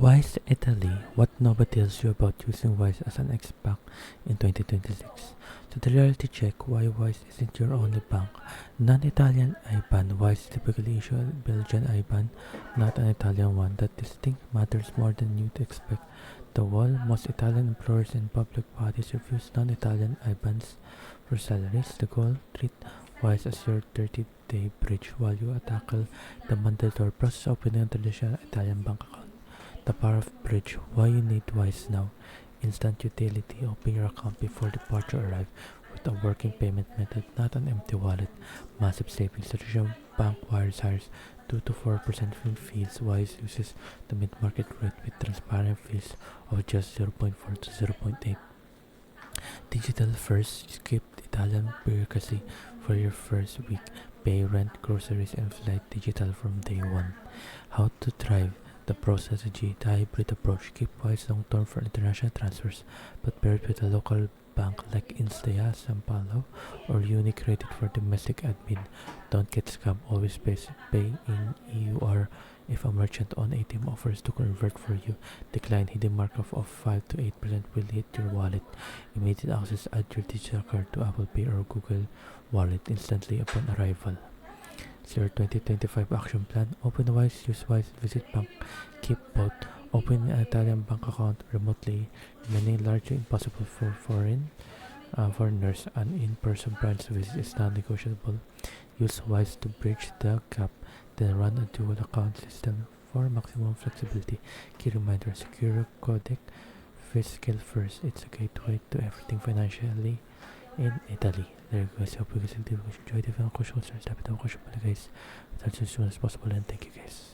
Wise Italy, what nobody tells you about using Wise as an expat in 2026. So the reality check why Wise isn't your only bank. Non-Italian IBAN. Wise typically issue a Belgian IBAN, not an Italian one. That distinct matters more than you'd expect. The wall, most Italian employers and public bodies refuse non-Italian IBANs for salaries. The goal, treat Wise as your 30-day bridge while you tackle the mandatory process of opening a traditional Italian bank account. The power of bridge. Why you need Wise now? Instant utility. Open your account before departure arrive with a working payment method, not an empty wallet. Massive savings. Traditional bank wires hires 2 to 4% from fees. Wise uses the mid-market rate with transparent fees of just 0.4 to 0.8. Digital first. Skip Italian bureaucracy for your first week. Pay rent, groceries, and flight digital from day one. How to thrive. The Pro strategy, the hybrid approach, keep Wise long term for international transfers, but pair it with a local bank like Instea, San Paulo, or Unique rated for domestic admin. Don't get scammed, always pay in EUR if a merchant on ATM offers to convert for you. Decline hidden markup of 5 to 8% will hit your wallet. Immediate access, add your digital card to Apple Pay or Google Wallet instantly upon arrival. Your 2025 action plan. Open Wise, use Wise, visit bank, keep both. Open an Italian bank account remotely, remaining largely impossible for foreigners. An in-person branch visit is non-negotiable. Use Wise to bridge the gap, then run a dual account system for maximum flexibility. Key reminder, secure codec, fiscal first. It's a gateway to everything financially in Italy. There you guys. Hope you guys enjoyed. If you have questions, dapat ako question pala guys. As soon as possible, and thank you guys.